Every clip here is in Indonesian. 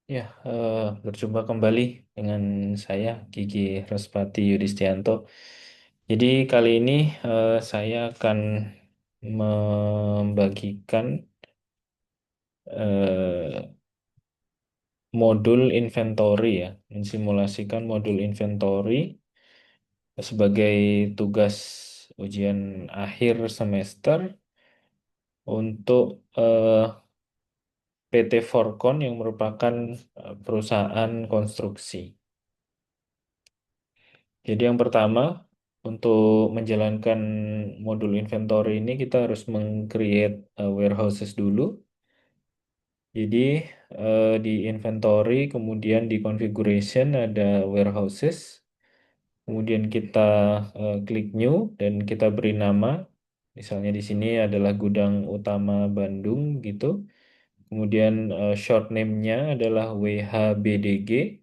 Ya, berjumpa kembali dengan saya Gigi Rospati Yudistianto. Jadi kali ini saya akan membagikan eh, modul inventory ya, mensimulasikan modul inventory sebagai tugas ujian akhir semester untuk PT Forkon yang merupakan perusahaan konstruksi. Jadi yang pertama, untuk menjalankan modul inventory ini kita harus meng-create warehouses dulu. Jadi di inventory, kemudian di configuration ada warehouses. Kemudian kita klik new dan kita beri nama. Misalnya di sini adalah gudang utama Bandung gitu. Kemudian short name-nya adalah WHBDG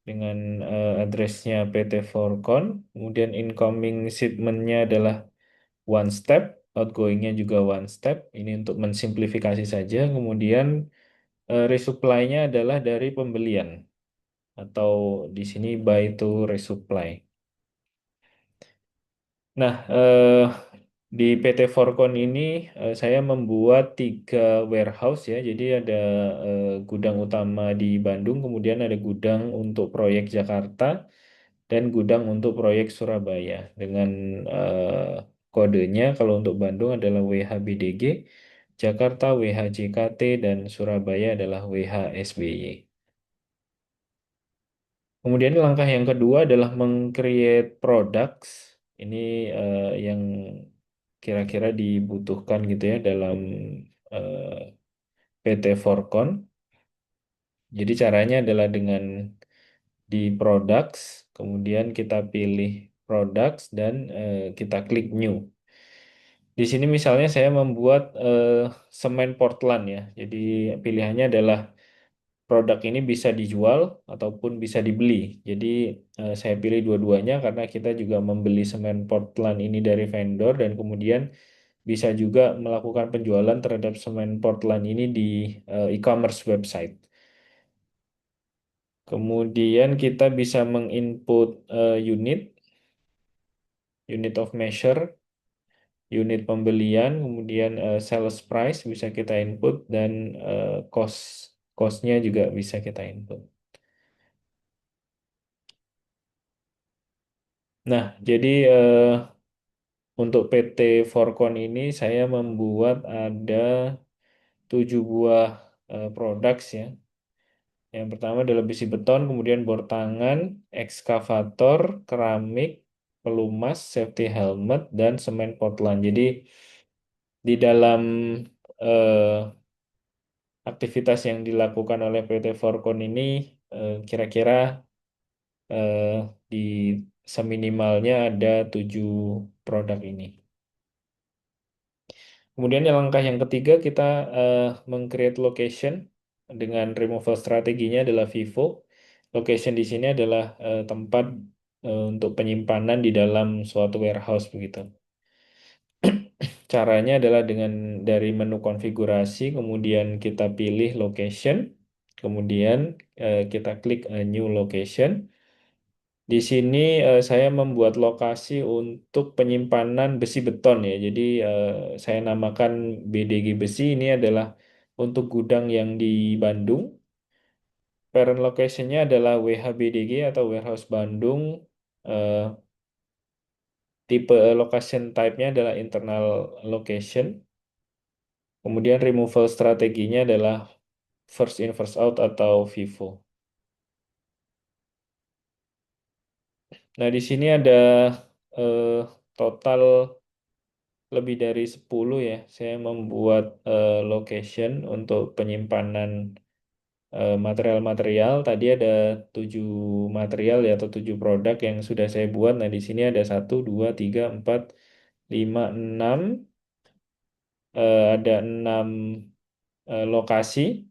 dengan address-nya PT Forkon. Kemudian incoming shipment-nya adalah one step, outgoing-nya juga one step. Ini untuk mensimplifikasi saja. Kemudian resupply-nya adalah dari pembelian atau di sini buy to resupply. Nah, di PT Forkon ini saya membuat 3 warehouse ya. Jadi ada gudang utama di Bandung, kemudian ada gudang untuk proyek Jakarta, dan gudang untuk proyek Surabaya. Dengan kodenya kalau untuk Bandung adalah WHBDG, Jakarta WHJKT, dan Surabaya adalah WHSBY. Kemudian langkah yang kedua adalah meng-create products. Ini yang kira-kira dibutuhkan gitu ya dalam PT Forkon. Jadi caranya adalah dengan di products, kemudian kita pilih products dan kita klik new. Di sini misalnya saya membuat semen Portland ya. Jadi pilihannya adalah produk ini bisa dijual ataupun bisa dibeli. Jadi saya pilih dua-duanya karena kita juga membeli semen Portland ini dari vendor dan kemudian bisa juga melakukan penjualan terhadap semen Portland ini di e-commerce website. Kemudian kita bisa menginput unit of measure, unit pembelian, kemudian sales price bisa kita input dan cost-nya juga bisa kita input. Nah, jadi untuk PT Forkon ini saya membuat ada 7 buah products ya. Yang pertama adalah besi beton, kemudian bor tangan, ekskavator, keramik, pelumas, safety helmet, dan semen Portland. Jadi di dalam eh, aktivitas yang dilakukan oleh PT Forkon ini kira-kira eh, di seminimalnya ada 7 produk ini. Kemudian yang langkah yang ketiga kita meng-create location dengan removal strateginya adalah Vivo. Location di sini adalah tempat untuk penyimpanan di dalam suatu warehouse begitu. Caranya adalah dengan dari menu konfigurasi, kemudian kita pilih location, kemudian kita klik new location. Di sini saya membuat lokasi untuk penyimpanan besi beton ya. Jadi saya namakan BDG Besi ini adalah untuk gudang yang di Bandung. Parent location-nya adalah WHBDG atau Warehouse Bandung. Eh, Tipe location type-nya adalah internal location. Kemudian removal strateginya adalah first in first out atau FIFO. Nah, di sini ada eh, total lebih dari 10 ya. Saya membuat location untuk penyimpanan material-material. Tadi ada 7 material ya atau 7 produk yang sudah saya buat. Nah, di sini ada 1, 2, 3, 4, 5, 6. Ada 6 lokasi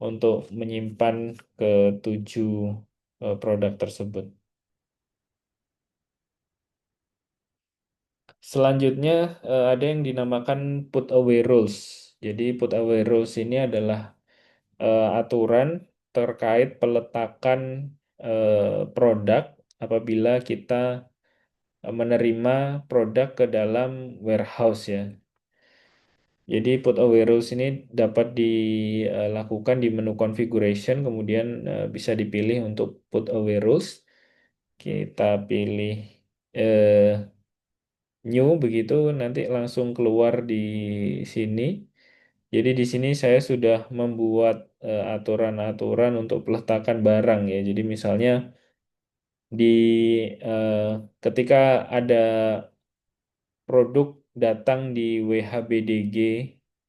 untuk menyimpan ke 7 produk tersebut. Selanjutnya ada yang dinamakan put away rules. Jadi put away rules ini adalah aturan terkait peletakan produk apabila kita menerima produk ke dalam warehouse ya. Jadi put away rules ini dapat dilakukan di menu configuration, kemudian bisa dipilih untuk put away rules. Kita pilih eh, new begitu, nanti langsung keluar di sini. Jadi di sini saya sudah membuat aturan-aturan untuk peletakan barang ya. Jadi misalnya di eh, ketika ada produk datang di WHBDG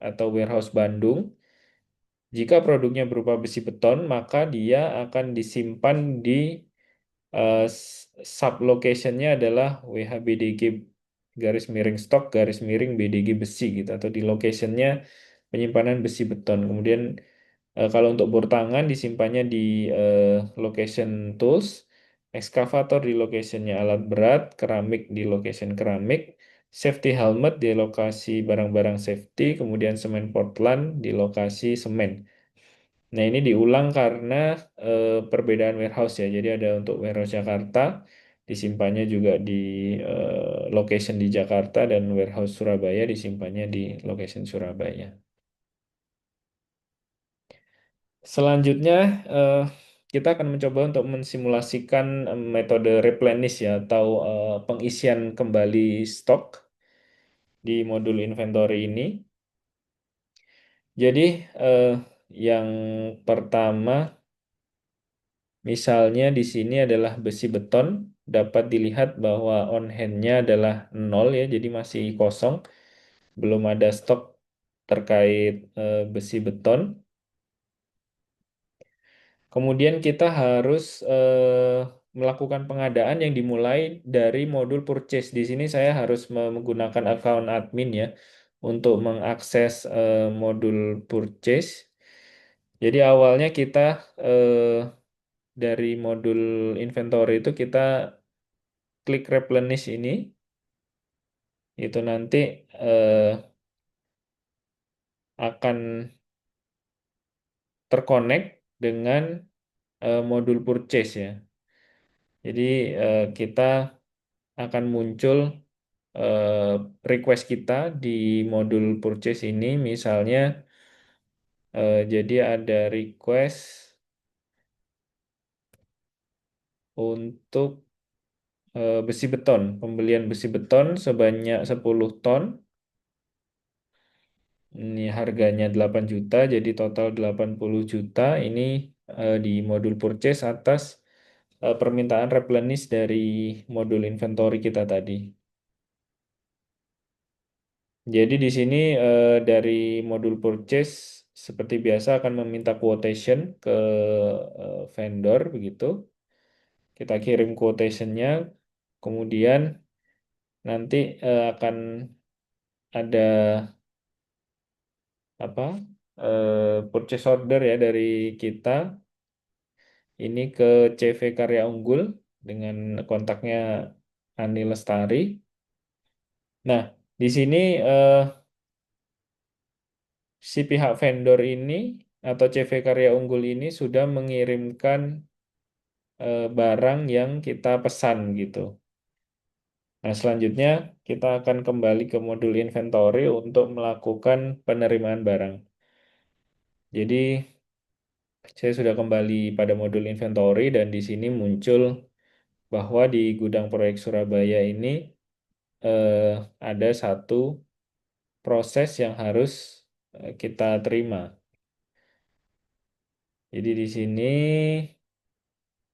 atau Warehouse Bandung, jika produknya berupa besi beton, maka dia akan disimpan di sublocationnya adalah WHBDG garis miring stok garis miring BDG besi gitu, atau di locationnya penyimpanan besi beton. Kemudian kalau untuk bor tangan disimpannya di location tools, ekskavator di locationnya alat berat, keramik di location keramik, safety helmet di lokasi barang-barang safety, kemudian semen Portland di lokasi semen. Nah, ini diulang karena perbedaan warehouse ya. Jadi ada untuk warehouse Jakarta, disimpannya juga di location di Jakarta, dan warehouse Surabaya disimpannya di location Surabaya. Selanjutnya, eh, kita akan mencoba untuk mensimulasikan metode replenish ya, atau pengisian kembali stok di modul inventory ini. Jadi, eh, yang pertama, misalnya di sini adalah besi beton, dapat dilihat bahwa on hand-nya adalah 0 ya, jadi masih kosong, belum ada stok terkait besi beton. Kemudian kita harus melakukan pengadaan yang dimulai dari modul purchase. Di sini saya harus menggunakan account admin ya untuk mengakses modul purchase. Jadi awalnya kita dari modul inventory itu kita klik replenish ini, itu nanti eh, akan terkonek dengan modul purchase ya. Jadi kita akan muncul eh, request kita di modul purchase ini, misalnya jadi ada request untuk besi beton, pembelian besi beton sebanyak 10 ton. Ini harganya 8 juta, jadi total 80 juta. Ini di modul purchase atas permintaan replenish dari modul inventory kita tadi. Jadi di sini dari modul purchase seperti biasa akan meminta quotation ke vendor begitu. Kita kirim quotationnya, kemudian nanti akan ada apa purchase order ya dari kita ini ke CV Karya Unggul dengan kontaknya Ani Lestari. Nah, di sini si pihak vendor ini atau CV Karya Unggul ini sudah mengirimkan barang yang kita pesan gitu. Nah, selanjutnya kita akan kembali ke modul inventory untuk melakukan penerimaan barang. Jadi, saya sudah kembali pada modul inventory dan di sini muncul bahwa di gudang proyek Surabaya ini eh, ada satu proses yang harus kita terima. Jadi di sini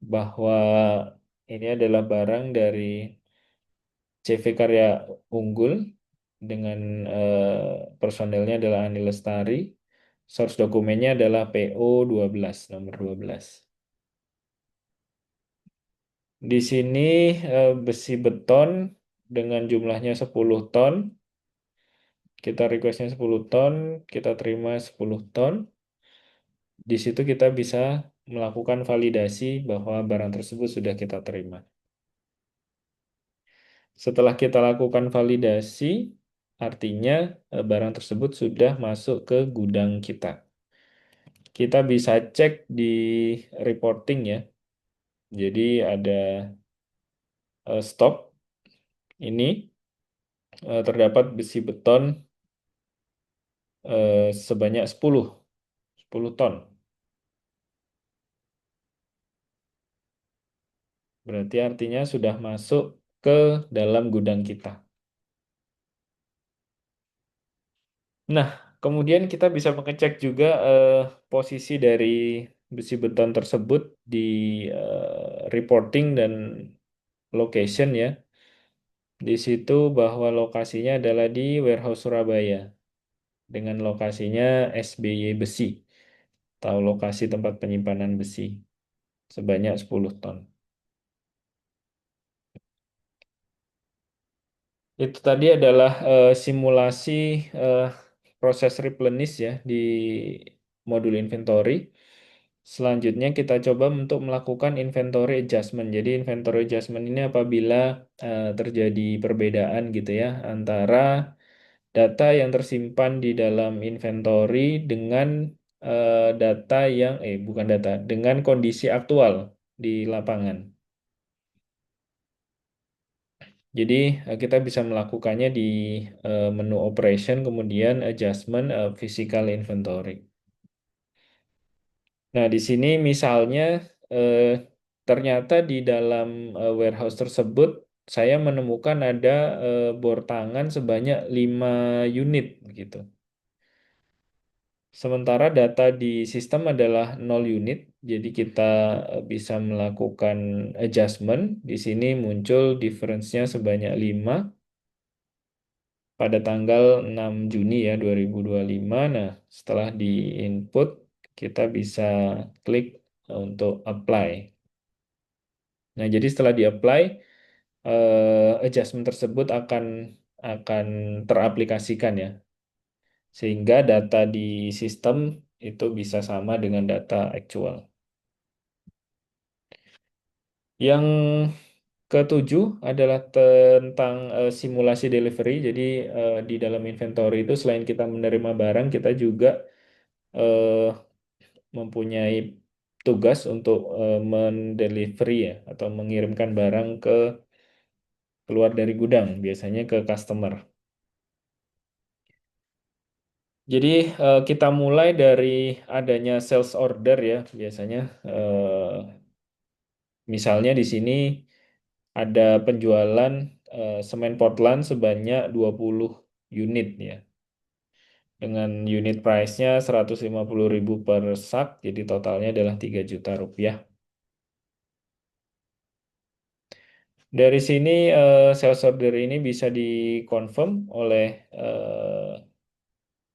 bahwa ini adalah barang dari CV Karya Unggul dengan personelnya adalah Ani Lestari. Source dokumennya adalah PO 12, nomor 12. Di sini besi beton dengan jumlahnya 10 ton. Kita requestnya 10 ton, kita terima 10 ton. Di situ kita bisa melakukan validasi bahwa barang tersebut sudah kita terima. Setelah kita lakukan validasi, artinya barang tersebut sudah masuk ke gudang kita. kita bisa cek di reporting ya. Jadi ada stok ini terdapat besi beton sebanyak 10 ton. Berarti artinya sudah masuk ke dalam gudang kita. Nah, kemudian kita bisa mengecek juga posisi dari besi beton tersebut di reporting dan location ya. Di situ bahwa lokasinya adalah di warehouse Surabaya dengan lokasinya SBY Besi atau lokasi tempat penyimpanan besi sebanyak 10 ton. Itu tadi adalah simulasi eh, proses replenish ya di modul inventory. Selanjutnya kita coba untuk melakukan inventory adjustment. Jadi inventory adjustment ini apabila terjadi perbedaan gitu ya antara data yang tersimpan di dalam inventory dengan data yang bukan data, dengan kondisi aktual di lapangan. Jadi kita bisa melakukannya di menu operation, kemudian adjustment physical inventory. Nah, di sini misalnya eh, ternyata di dalam warehouse tersebut saya menemukan ada bor tangan sebanyak 5 unit gitu. Sementara data di sistem adalah 0 unit, jadi kita bisa melakukan adjustment. Di sini muncul difference-nya sebanyak 5 pada tanggal 6 Juni ya 2025. Nah, setelah di input kita bisa klik untuk apply. Nah, jadi setelah di apply adjustment tersebut akan teraplikasikan ya. Sehingga data di sistem itu bisa sama dengan data actual. Yang ketujuh adalah tentang simulasi delivery. Jadi di dalam inventory itu selain kita menerima barang, kita juga eh, mempunyai tugas untuk mendelivery ya atau mengirimkan barang keluar dari gudang, biasanya ke customer. Jadi kita mulai dari adanya sales order ya, biasanya misalnya di sini ada penjualan semen Portland sebanyak 20 unit ya. Dengan unit price-nya 150.000 per sak, jadi totalnya adalah 3 juta rupiah. Dari sini sales order ini bisa dikonfirm oleh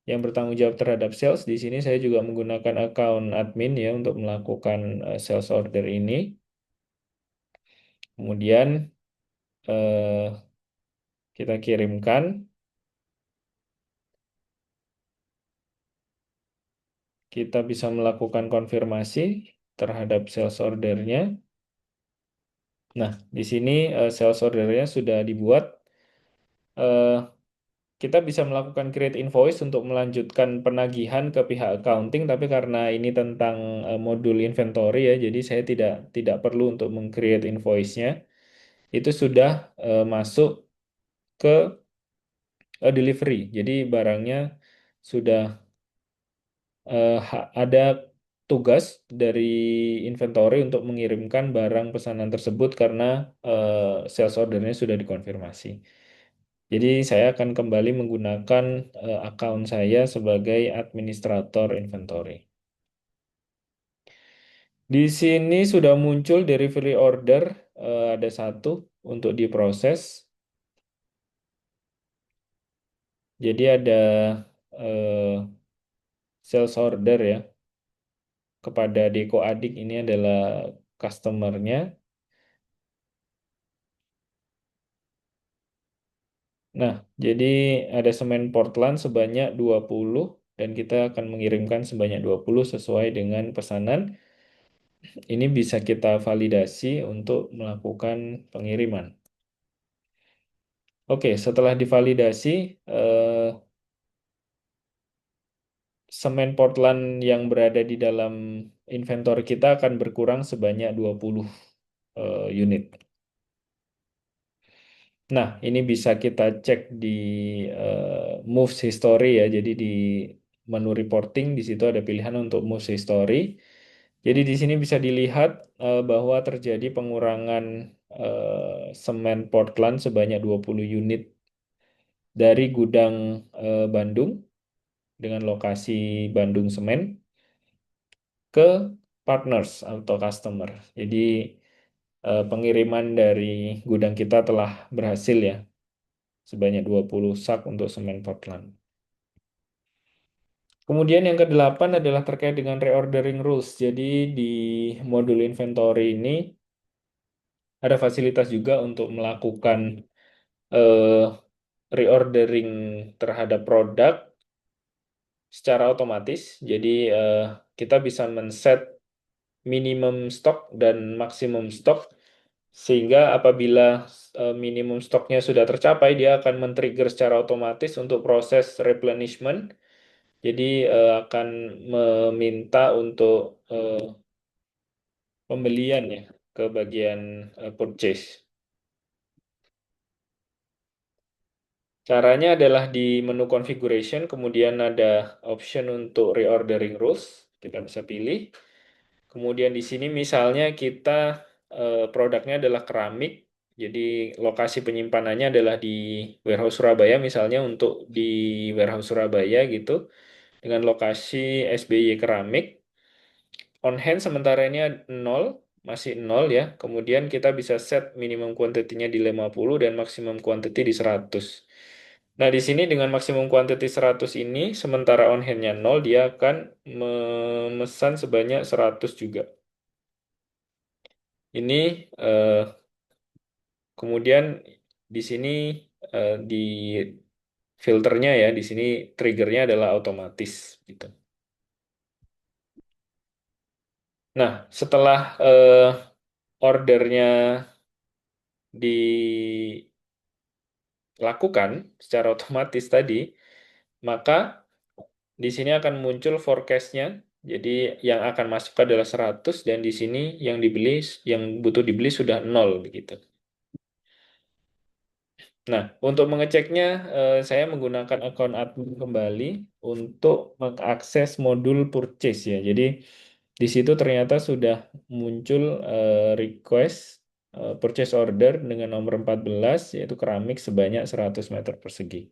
yang bertanggung jawab terhadap sales. Di sini saya juga menggunakan account admin ya untuk melakukan sales order ini. Kemudian eh, kita kirimkan, kita bisa melakukan konfirmasi terhadap sales ordernya. Nah, di sini sales ordernya sudah dibuat. Eh, kita bisa melakukan create invoice untuk melanjutkan penagihan ke pihak accounting, tapi karena ini tentang modul inventory ya, jadi saya tidak perlu untuk meng-create invoice-nya. Itu sudah masuk ke delivery. Jadi barangnya sudah ada tugas dari inventory untuk mengirimkan barang pesanan tersebut karena sales ordernya sudah dikonfirmasi. Jadi saya akan kembali menggunakan account saya sebagai administrator inventory. Di sini sudah muncul delivery order, ada satu untuk diproses. Jadi ada eh, sales order ya kepada Deko Adik, ini adalah customernya. Nah, jadi ada semen Portland sebanyak 20 dan kita akan mengirimkan sebanyak 20 sesuai dengan pesanan. Ini bisa kita validasi untuk melakukan pengiriman. Oke, setelah divalidasi, semen Portland yang berada di dalam inventory kita akan berkurang sebanyak 20 unit. Nah, ini bisa kita cek di moves history ya. Jadi di menu reporting di situ ada pilihan untuk moves history. Jadi di sini bisa dilihat bahwa terjadi pengurangan semen Portland sebanyak 20 unit dari gudang Bandung dengan lokasi Bandung Semen ke partners atau customer. Jadi pengiriman dari gudang kita telah berhasil ya, sebanyak 20 sak untuk semen Portland. Kemudian yang kedelapan adalah terkait dengan reordering rules. Jadi di modul inventory ini ada fasilitas juga untuk melakukan eh, reordering terhadap produk secara otomatis. Jadi kita bisa men-set minimum stok dan maksimum stok sehingga apabila minimum stoknya sudah tercapai dia akan men-trigger secara otomatis untuk proses replenishment. Jadi akan meminta untuk pembelian ya ke bagian purchase. Caranya adalah di menu configuration, kemudian ada option untuk reordering rules. Kita bisa pilih. Kemudian di sini misalnya kita produknya adalah keramik, jadi lokasi penyimpanannya adalah di warehouse Surabaya misalnya untuk di warehouse Surabaya gitu dengan lokasi SBY keramik. On hand sementara ini 0, masih 0 ya. Kemudian kita bisa set minimum quantity-nya di 50 dan maksimum quantity di 100. Nah, di sini dengan maksimum quantity 100 ini, sementara on hand-nya 0, dia akan memesan sebanyak 100 juga. Ini kemudian di sini di filternya ya, di sini triggernya adalah otomatis gitu. Nah, setelah ordernya dilakukan secara otomatis tadi, maka di sini akan muncul forecast-nya. Jadi yang akan masuk adalah 100 dan di sini yang dibeli, yang butuh dibeli sudah 0 begitu. Nah, untuk mengeceknya saya menggunakan akun admin kembali untuk mengakses modul purchase ya. Jadi di situ ternyata sudah muncul request purchase order dengan nomor 14 yaitu keramik sebanyak 100 meter persegi.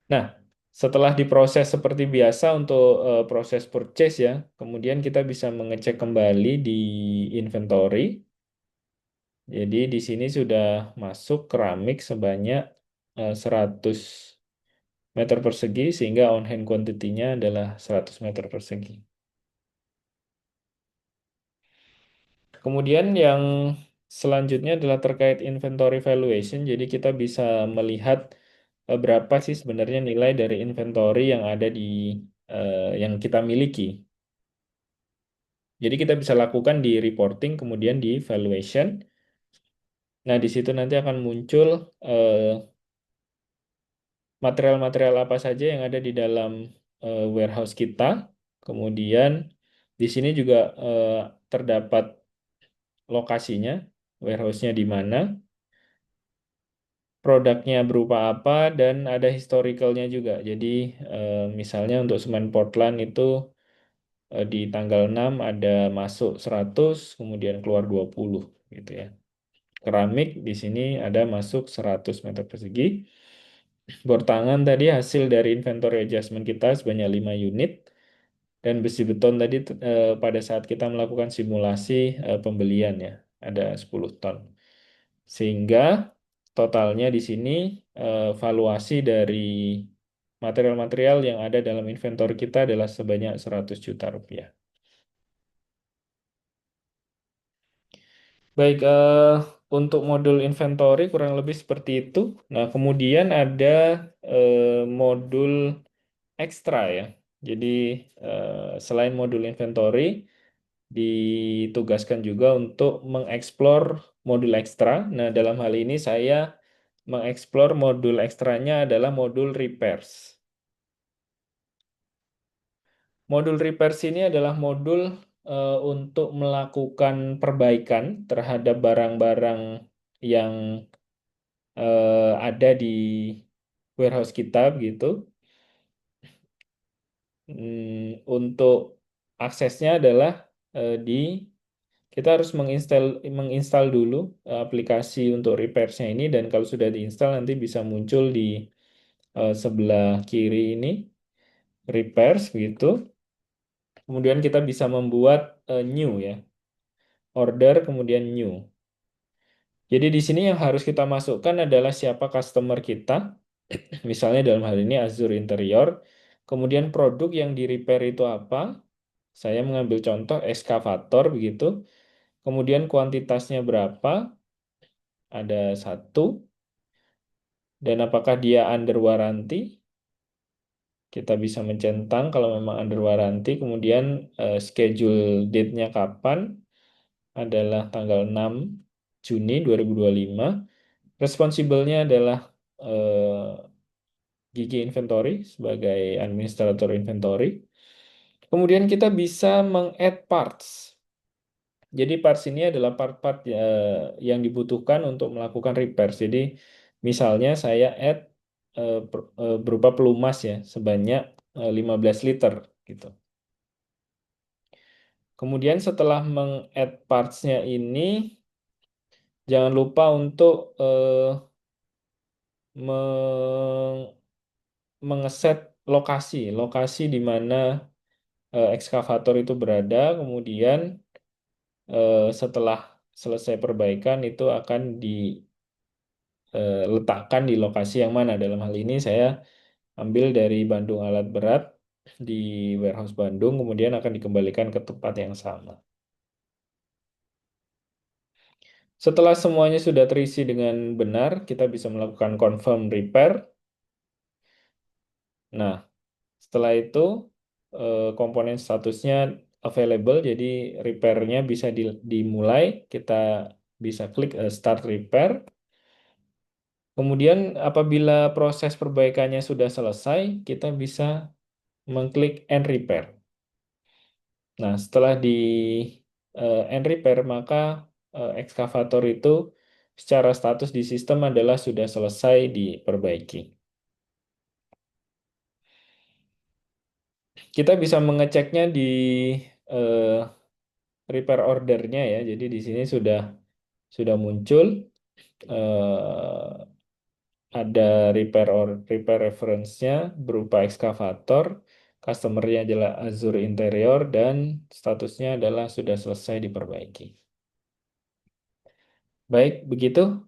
Nah, setelah diproses seperti biasa untuk proses purchase ya, kemudian kita bisa mengecek kembali di inventory. Jadi di sini sudah masuk keramik sebanyak 100 meter persegi sehingga on hand quantity-nya adalah 100 meter persegi. Kemudian yang selanjutnya adalah terkait inventory valuation. Jadi kita bisa melihat berapa sih sebenarnya nilai dari inventory yang ada di yang kita miliki. Jadi kita bisa lakukan di reporting, kemudian di valuation. Nah, di situ nanti akan muncul material-material apa saja yang ada di dalam warehouse kita. Kemudian di sini juga terdapat lokasinya, warehouse-nya di mana, produknya berupa apa, dan ada historicalnya juga. Jadi misalnya untuk semen Portland itu di tanggal 6 ada masuk 100, kemudian keluar 20 gitu ya. Keramik di sini ada masuk 100 meter persegi. Bor tangan tadi hasil dari inventory adjustment kita sebanyak 5 unit. Dan besi beton tadi pada saat kita melakukan simulasi pembelian ya, ada 10 ton. Sehingga totalnya di sini valuasi dari material-material yang ada dalam inventory kita adalah sebanyak 100 juta rupiah. Baik, untuk modul inventory kurang lebih seperti itu. Nah, kemudian ada modul ekstra ya. Jadi selain modul inventory, ditugaskan juga untuk mengeksplor modul ekstra. Nah, dalam hal ini saya mengeksplor modul ekstranya adalah modul repairs. Modul repairs ini adalah modul untuk melakukan perbaikan terhadap barang-barang yang ada di warehouse kita begitu. Untuk aksesnya adalah di kita harus menginstal dulu aplikasi untuk repairsnya ini, dan kalau sudah diinstal nanti bisa muncul di sebelah kiri ini repairs gitu. Kemudian kita bisa membuat new ya, order kemudian new. Jadi di sini yang harus kita masukkan adalah siapa customer kita. Misalnya dalam hal ini Azure Interior. Kemudian produk yang di repair itu apa? Saya mengambil contoh eskavator begitu. Kemudian kuantitasnya berapa? Ada satu. Dan apakah dia under warranty? Kita bisa mencentang kalau memang under warranty. Kemudian schedule date-nya kapan? Adalah tanggal 6 Juni 2025. Responsible-nya adalah Gigi Inventory sebagai administrator inventory. Kemudian kita bisa meng-add parts. Jadi parts ini adalah part-part yang dibutuhkan untuk melakukan repairs. Jadi misalnya saya add berupa pelumas ya sebanyak 15 liter gitu. Kemudian setelah meng-add parts-nya ini jangan lupa untuk mengeset lokasi di mana ekskavator itu berada, kemudian setelah selesai perbaikan itu akan diletakkan di lokasi yang mana. Dalam hal ini saya ambil dari Bandung Alat Berat di warehouse Bandung, kemudian akan dikembalikan ke tempat yang sama. Setelah semuanya sudah terisi dengan benar, kita bisa melakukan confirm repair. Nah, setelah itu komponen statusnya available, jadi repairnya bisa dimulai. Kita bisa klik start repair. Kemudian apabila proses perbaikannya sudah selesai, kita bisa mengklik end repair. Nah, setelah di end repair, maka ekskavator itu secara status di sistem adalah sudah selesai diperbaiki. Kita bisa mengeceknya di eh, repair ordernya ya. Jadi di sini sudah muncul ada repair reference-nya berupa ekskavator, customer-nya adalah Azure Interior, dan statusnya adalah sudah selesai diperbaiki. Baik, begitu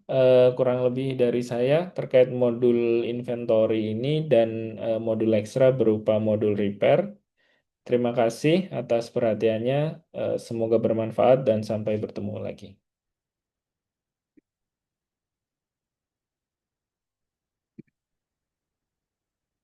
kurang lebih dari saya terkait modul inventory ini dan modul ekstra berupa modul repair. Terima kasih atas perhatiannya. Semoga bermanfaat dan sampai bertemu lagi.